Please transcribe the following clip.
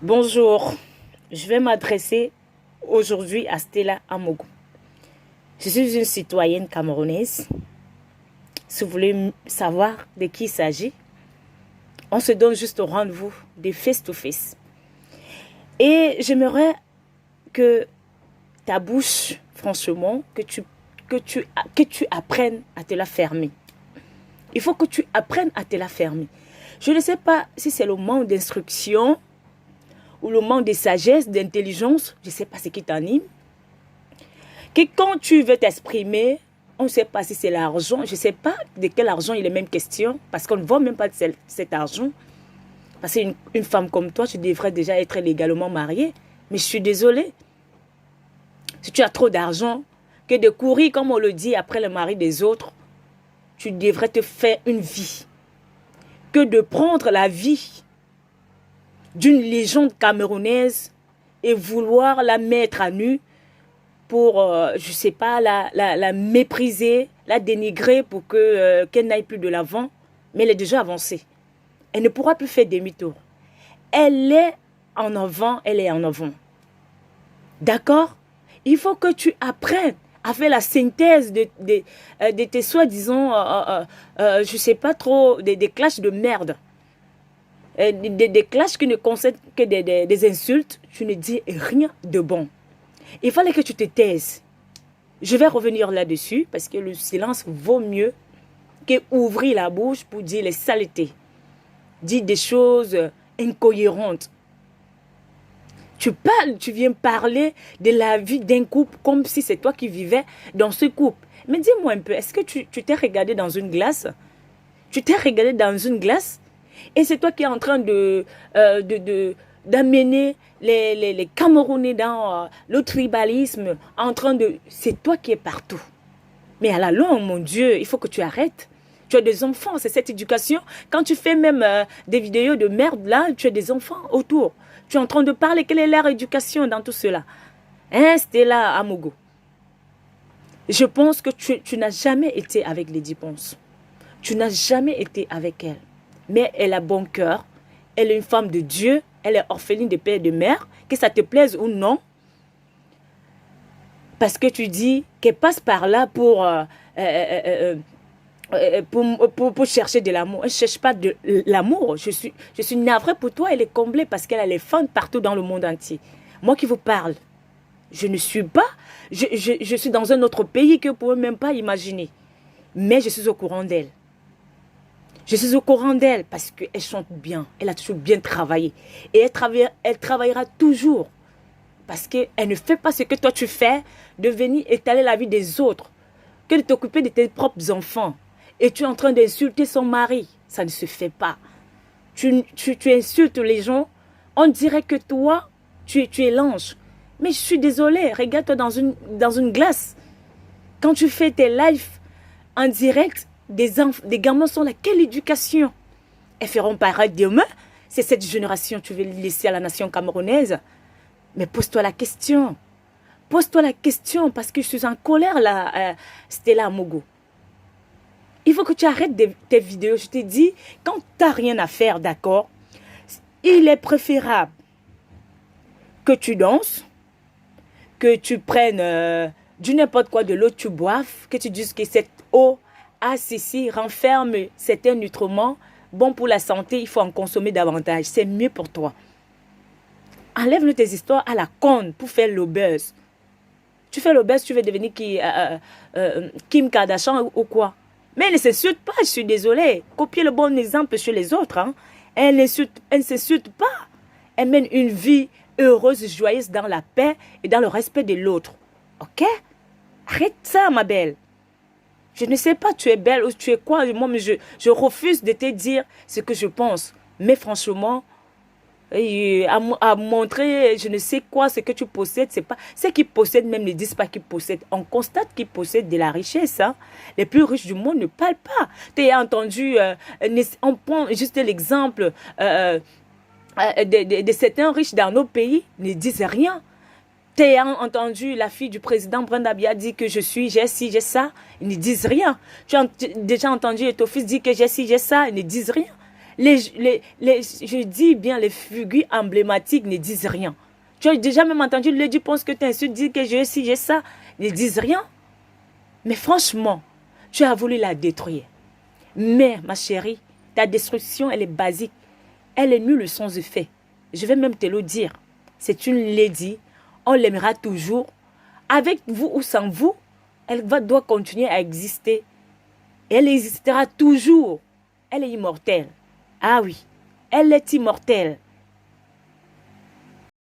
Bonjour, je vais m'adresser aujourd'hui à Stella Amogo. Je suis une citoyenne camerounaise. Si vous voulez savoir de qui il s'agit, on se donne juste au rendez-vous des face-to-face. Et j'aimerais que ta bouche, franchement, que tu apprennes à te la fermer. Il faut que tu apprennes à te la fermer. Je ne sais pas si c'est le manque d'instruction ou le manque de sagesse, d'intelligence, je ne sais pas ce qui t'anime. Que quand tu veux t'exprimer, on ne sait pas si c'est l'argent, je ne sais pas de quel argent il est même question, parce qu'on ne voit même pas de cet argent. Parce qu'une femme comme toi, tu devrais déjà être légalement mariée. Mais je suis désolée. Si tu as trop d'argent, que de courir, comme on le dit, après le mari des autres, tu devrais te faire une vie. Que de prendre la vie d'une légende camerounaise et vouloir la mettre à nu pour, je ne sais pas, la mépriser, la dénigrer pour qu'elle n'aille plus de l'avant. Mais elle est déjà avancée. Elle ne pourra plus faire demi-tour. Elle est en avant, elle est en avant. D'accord? Il faut que tu apprennes à faire la synthèse de tes soi-disant, je ne sais pas trop, des clashs de merde. Des clashs qui ne concernent que des insultes. Tu ne dis rien de bon. Il fallait que tu te taises. Je vais revenir là-dessus parce que le silence vaut mieux qu'ouvrir la bouche pour dire les saletés. Dire des choses incohérentes. Tu parles, tu viens parler de la vie d'un couple comme si c'est toi qui vivais dans ce couple. Mais dis-moi un peu, est-ce que tu t'es regardé dans une glace? Tu t'es regardé dans une glace? Et c'est toi qui es en train d'amener les Camerounais dans le tribalisme, en train de... C'est toi qui es partout. Mais à la longue, mon Dieu, il faut que tu arrêtes. Tu as des enfants, c'est cette éducation. Quand tu fais même des vidéos de merde, là, tu as des enfants autour. Tu es en train de parler, quelle est leur éducation dans tout cela? Hein, Stella Amogo? Je pense que tu n'as jamais été avec Lady Ponce. Tu n'as jamais été avec elle. Mais elle a bon cœur. Elle est une femme de Dieu. Elle est orpheline de père et de mère. Que ça te plaise ou non. Parce que tu dis qu'elle passe par là pour chercher de l'amour. Elle ne cherche pas de l'amour. Je suis navrée pour toi. Elle est comblée parce qu'elle a les fans partout dans le monde entier. Moi qui vous parle, je ne suis pas... Je suis dans un autre pays que vous ne pouvez même pas imaginer. Mais je suis au courant d'elle. Je suis au courant d'elle parce qu'elle chante bien. Elle a toujours bien travaillé. Et elle travaillera toujours. Parce qu'elle ne fait pas ce que toi tu fais, de venir étaler la vie des autres, que de t'occuper de tes propres enfants. Et tu es en train d'insulter son mari. Ça ne se fait pas. Tu insultes les gens. On dirait que toi, tu es l'ange. Mais je suis désolée. Regarde-toi dans une glace. Quand tu fais tes lives en direct, des gamins sont là. Quelle éducation? Elles feront pareil demain. C'est cette génération que tu veux laisser à la nation camerounaise. Mais pose-toi la question. Pose-toi la question parce que je suis en colère là, Stella Amogo. Il faut que tu arrêtes tes vidéos. Je te dis, quand tu n'as rien à faire, d'accord, il est préférable que tu danses, que tu prennes du n'importe quoi de l'eau, tu boives, que tu dises que cette eau renferme certains nutriments bons pour la santé, il faut en consommer davantage. C'est mieux pour toi. Enlève-nous tes histoires à la con pour faire le buzz. Tu fais le buzz, tu veux devenir Kim Kardashian ou quoi? Mais elle ne s'insulte pas, je suis désolée. Copier le bon exemple chez les autres. Hein. Elle ne s'insulte pas. Elle mène une vie heureuse, joyeuse dans la paix et dans le respect de l'autre. Ok? Arrête ça, ma belle. Je ne sais pas, tu es belle ou tu es quoi. Moi, mais je refuse de te dire ce que je pense. Mais franchement... à montrer je ne sais quoi, ce que tu possèdes, c'est pas ceux qui possèdent même ne disent pas qu'ils possèdent. On constate qu'ils possèdent de la richesse. Hein. Les plus riches du monde ne parlent pas. Tu as entendu, on prend juste l'exemple de certains riches dans nos pays, ne disent rien. Tu as entendu la fille du président Brenda Bia dire que j'ai ci, j'ai ça, ils ne disent rien. Tu as déjà entendu ton fils dire que j'ai ci, j'ai ça, ils ne disent rien. Je dis bien, les figures emblématiques ne disent rien. Tu as déjà même entendu le tu penses que tu insultes, dis que j'ai ci, j'ai ça. Ils ne disent rien. Mais franchement, tu as voulu la détruire. Mais, ma chérie, ta destruction, elle est basique. Elle est nulle sans effet. Je vais même te le dire. C'est une lady. On l'aimera toujours. Avec vous ou sans vous, doit continuer à exister. Et elle existera toujours. Elle est immortelle. Ah oui, elle est immortelle.